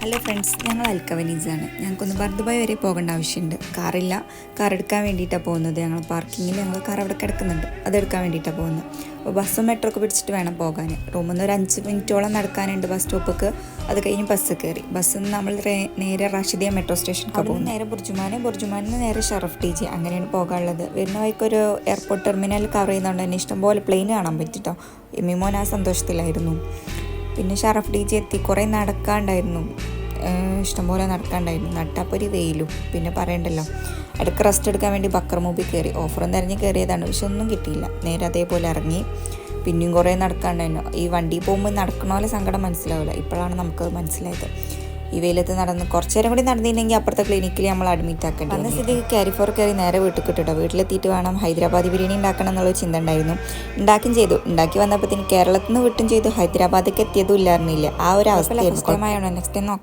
Hello friends, ഞങ്ങൾ അൽക്കവനീസാണ്. ഞങ്ങൾക്കൊന്ന് Bur Dubai വരെ പോകേണ്ട ആവശ്യമുണ്ട്. കാറില്ല, കാർ എടുക്കാൻ വേണ്ടിയിട്ടാണ് പോകുന്നത്. ഞങ്ങൾ പാർക്കിങ്ങിൽ ഞങ്ങൾ കാർ അവിടെ കിടക്കുന്നുണ്ട്, അതെടുക്കാൻ വേണ്ടിയിട്ടാണ് പോകുന്നത്. അപ്പോൾ ബസ്സും മെട്രോ ഒക്കെ പിടിച്ചിട്ട് വേണം പോകാൻ. റൂമിൽ നിന്ന് ഒരു 5 മിനിറ്റോളം നടക്കാനുണ്ട് ബസ് സ്റ്റോപ്പിക്ക്. അത് കഴിഞ്ഞ് ബസ് കയറി. ബസ്സിൽ നിന്ന് നമ്മൾ നേരെ റാഷിദിയ മെട്രോ സ്റ്റേഷനിലേക്ക് പോകും. നേരെ ബുർജുമാനിൽ നേരെ ഷറഫ് ടി ജി, അങ്ങനെയാണ് പോകാനുള്ളത്. വരുന്ന വഴിക്കൊരു എയർപോർട്ട് ടെർമിനൽ കവർ ചെയ്യുന്നതുകൊണ്ട് തന്നെ ഇഷ്ടംപോലെ പ്ലെയിൻ കാണാൻ പറ്റിട്ടോ. എമ്മിമോൻ ആ സന്തോഷത്തിലായിരുന്നു. പിന്നെ ഷറഫ് ഡി ജി എത്തി. കുറേ നടക്കാണ്ടായിരുന്നു, ഇഷ്ടംപോലെ നടക്കാണ്ടായിരുന്നു. നട്ടപ്പോൾ ഒരു വെയിലും പിന്നെ പറയണ്ടല്ലോ. ഇടയ്ക്ക് റെസ്റ്റ് എടുക്കാൻ വേണ്ടി ബക്കർ മൂബി കയറി. ഓഫറും തിരഞ്ഞ് കയറിയതാണ്, പക്ഷെ ഒന്നും കിട്ടിയില്ല. നേരെ അതേപോലെ ഇറങ്ങി. പിന്നെയും കുറേ നടക്കാണ്ടായിരുന്നു. ഈ വണ്ടി പോകുമ്പോൾ നടക്കണ പോലെ സങ്കടം മനസ്സിലാവില്ല. ഇപ്പോഴാണ് നമുക്കത് മനസ്സിലായത്. ഈ വെയിലത്ത് നടന്ന് കുറച്ച് നേരം കൂടി നടന്നിട്ടുണ്ടെങ്കിൽ അപ്പുറത്തെ ക്ലിനിക്കിൽ നമ്മൾ അഡ്മിറ്റ് ആക്കേണ്ടി വന്നു. സ്ഥിതിക്ക് ക്യാരി ഫോർ കയറി നേരെ വീട്ടിൽ കിട്ടിട്ടോ. വീട്ടിലെത്തിയിട്ട് വേണം ഹൈദരാബാദി ബിരിയാണി ഉണ്ടാക്കണം എന്നുള്ളൊരു ചിന്ത ഉണ്ടായിരുന്നു. ഉണ്ടാക്കുകയും ചെയ്തു. ഉണ്ടാക്കി വന്നപ്പോഴത്തേന് കേരളത്തിൽ നിന്ന് വിട്ടും ചെയ്തു. ഹൈദരാബാദിലേക്ക് എത്തിയതും ഇല്ലായിരുന്നില്ല. ആ ഒരു അവസ്ഥയായിരുന്നു. നെക്സ്റ്റ് ടൈം നോക്കാം.